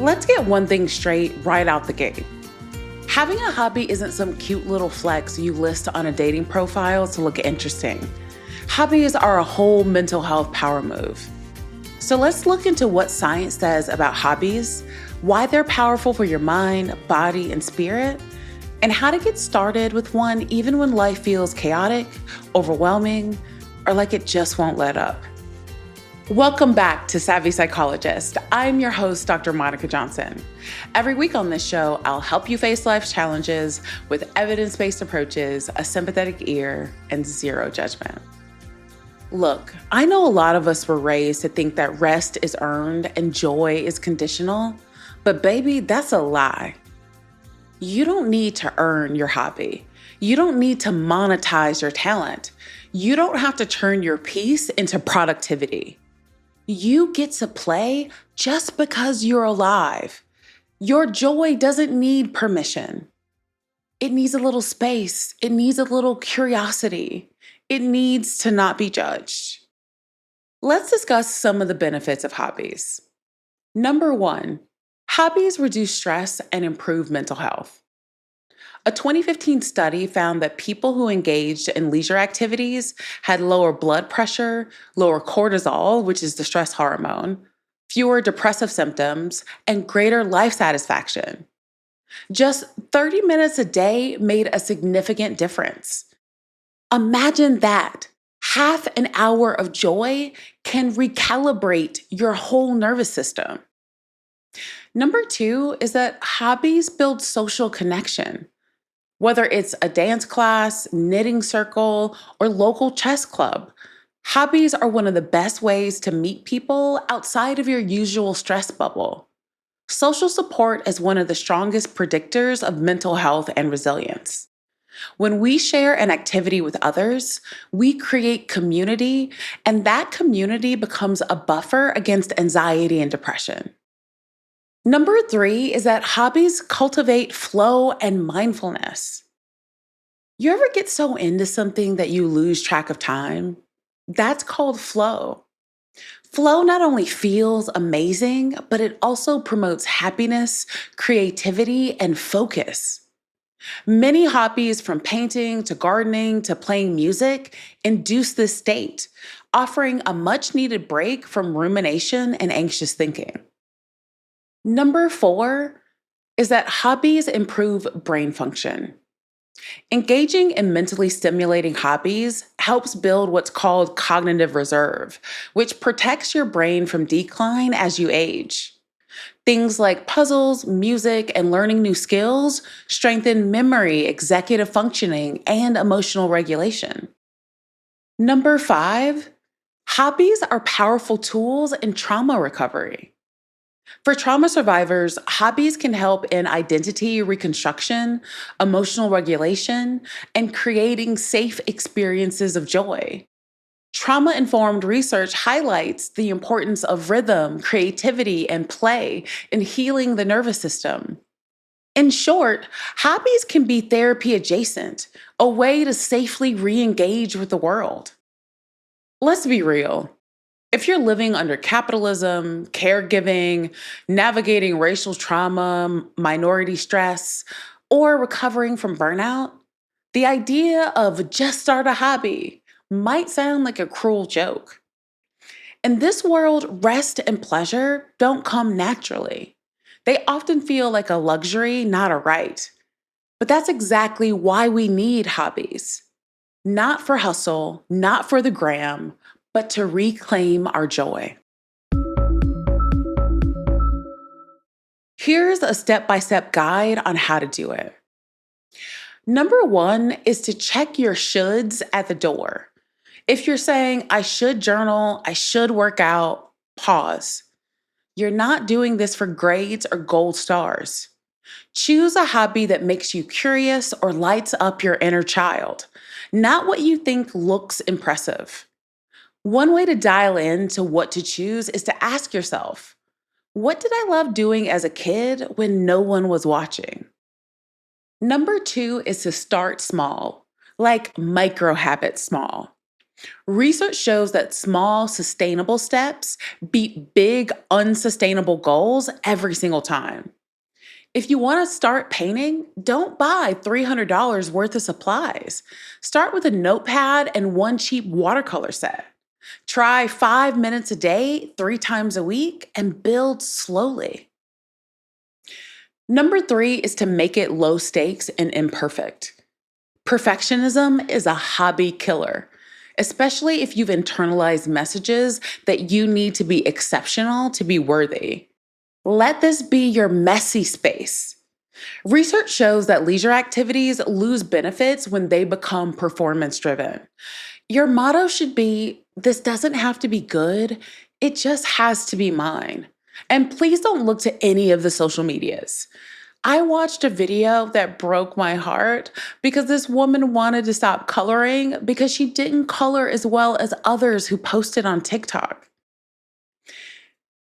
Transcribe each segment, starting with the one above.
Let's get one thing straight right out the gate. Having a hobby isn't some cute little flex you list on a dating profile to look interesting. Hobbies are a whole mental health power move. So let's look into what science says about hobbies, why they're powerful for your mind, body, and spirit, and how to get started with one even when life feels chaotic, overwhelming, or like it just won't let up. Welcome back to Savvy Psychologist. I'm your host, Dr. Monica Johnson. Every week on this show, I'll help you face life's challenges with evidence-based approaches, a sympathetic ear, and zero judgment. Look, I know a lot of us were raised to think that rest is earned and joy is conditional, but baby, that's a lie. You don't need to earn your hobby. You don't need to monetize your talent. You don't have to turn your peace into productivity. You get to play just because you're alive. Your joy doesn't need permission. It needs a little space. It needs a little curiosity. It needs to not be judged. Let's discuss some of the benefits of hobbies. Number 1, hobbies reduce stress and improve mental health. A 2015 study found that people who engaged in leisure activities had lower blood pressure, lower cortisol, which is the stress hormone, fewer depressive symptoms, and greater life satisfaction. Just 30 minutes a day made a significant difference. Imagine that. Half an hour of joy can recalibrate your whole nervous system. Number 2 is that hobbies build social connection. Whether it's a dance class, knitting circle, or local chess club, hobbies are one of the best ways to meet people outside of your usual stress bubble. Social support is one of the strongest predictors of mental health and resilience. When we share an activity with others, we create community, and that community becomes a buffer against anxiety and depression. Number 3 is that hobbies cultivate flow and mindfulness. You ever get so into something that you lose track of time? That's called flow. Flow not only feels amazing, but it also promotes happiness, creativity, and focus. Many hobbies, from painting to gardening to playing music, induce this state, offering a much-needed break from rumination and anxious thinking. Number 4 is that hobbies improve brain function. Engaging in mentally stimulating hobbies helps build what's called cognitive reserve, which protects your brain from decline as you age. Things like puzzles, music, and learning new skills strengthen memory, executive functioning, and emotional regulation. Number 5, hobbies are powerful tools in trauma recovery. For trauma survivors, hobbies can help in identity reconstruction, emotional regulation, and creating safe experiences of joy. Trauma-informed research highlights the importance of rhythm, creativity, and play in healing the nervous system. In short, hobbies can be therapy adjacent, a way to safely re-engage with the world. Let's be real. If you're living under capitalism, caregiving, navigating racial trauma, minority stress, or recovering from burnout, the idea of just start a hobby might sound like a cruel joke. In this world, rest and pleasure don't come naturally. They often feel like a luxury, not a right. But that's exactly why we need hobbies. Not for hustle, not for the gram, but to reclaim our joy. Here's a step-by-step guide on how to do it. Number 1 is to check your shoulds at the door. If you're saying, I should journal, I should work out, pause. You're not doing this for grades or gold stars. Choose a hobby that makes you curious or lights up your inner child, not what you think looks impressive. One way to dial in to what to choose is to ask yourself, what did I love doing as a kid when no one was watching? Number 2 is to start small, like micro habits small. Research shows that small, sustainable steps beat big, unsustainable goals every single time. If you want to start painting, don't buy $300 worth of supplies. Start with a notepad and one cheap watercolor set. Try 5 minutes a day, 3 times a week, and build slowly. Number 3 is to make it low stakes and imperfect. Perfectionism is a hobby killer, especially if you've internalized messages that you need to be exceptional to be worthy. Let this be your messy space. Research shows that leisure activities lose benefits when they become performance driven. Your motto should be, this doesn't have to be good, it just has to be mine. And please don't look to any of the social medias. I watched a video that broke my heart because this woman wanted to stop coloring because she didn't color as well as others who posted on TikTok.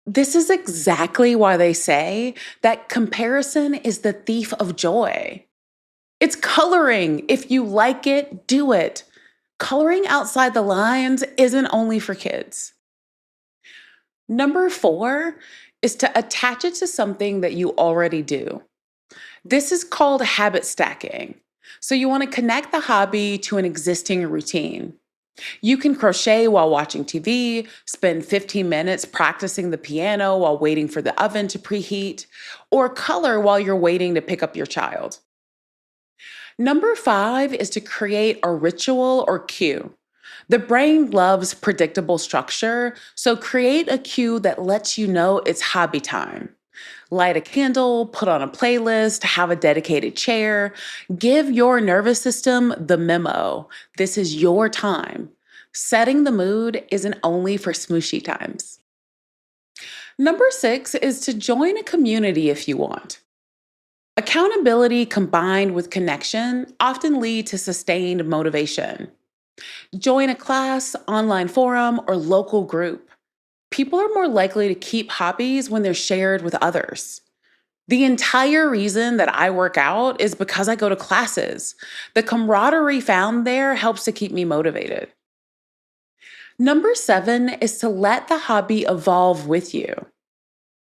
This is exactly why they say that comparison is the thief of joy. It's coloring. If you like it, do it. Coloring outside the lines isn't only for kids. Number 4 is to attach it to something that you already do. This is called habit stacking. So you want to connect the hobby to an existing routine. You can crochet while watching TV, spend 15 minutes practicing the piano while waiting for the oven to preheat, or color while you're waiting to pick up your child. Number 5 is to create a ritual or cue. The brain loves predictable structure, so create a cue that lets you know it's hobby time. Light a candle, put on a playlist, have a dedicated chair. Give your nervous system the memo. This is your time. Setting the mood isn't only for smooshy times. Number 6 is to join a community if you want. Accountability combined with connection often lead to sustained motivation. Join a class, online forum, or local group. People are more likely to keep hobbies when they're shared with others. The entire reason that I work out is because I go to classes. The camaraderie found there helps to keep me motivated. Number 7 is to let the hobby evolve with you.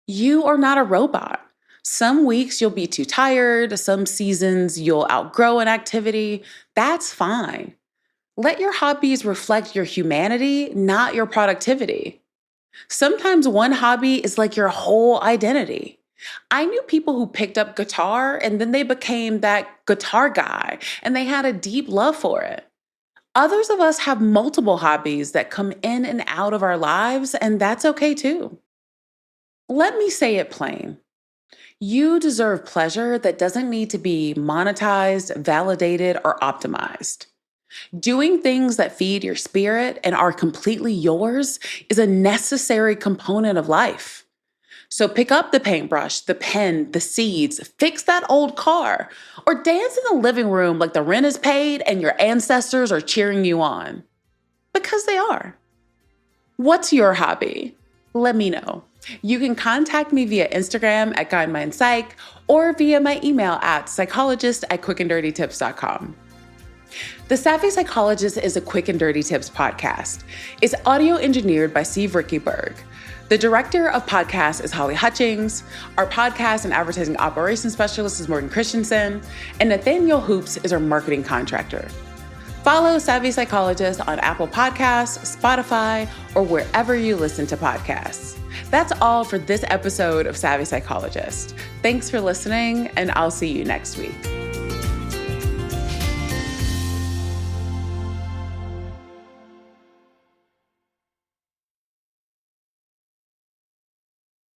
You are not a robot. Some weeks you'll be too tired, some seasons you'll outgrow an activity. That's fine. Let your hobbies reflect your humanity, not your productivity. Sometimes one hobby is like your whole identity. I knew people who picked up guitar and then they became that guitar guy and they had a deep love for it. Others of us have multiple hobbies that come in and out of our lives, and that's okay too. Let me say it plain. You deserve pleasure that doesn't need to be monetized, validated, or optimized. Doing things that feed your spirit and are completely yours is a necessary component of life. So pick up the paintbrush, the pen, the seeds, fix that old car, or dance in the living room like the rent is paid and your ancestors are cheering you on. Because they are. What's your hobby? Let me know. You can contact me via Instagram at GuideMindPsych or via my email at psychologist@quickanddirtytips.com. The Savvy Psychologist is a Quick and Dirty Tips podcast. It's audio engineered by Steve Rickyberg. The director of podcasts is Holly Hutchings. Our podcast and advertising operations specialist is Morgan Christensen. And Nathaniel Hoops is our marketing contractor. Follow Savvy Psychologist on Apple Podcasts, Spotify, or wherever you listen to podcasts. That's all for this episode of Savvy Psychologist. Thanks for listening, and I'll see you next week.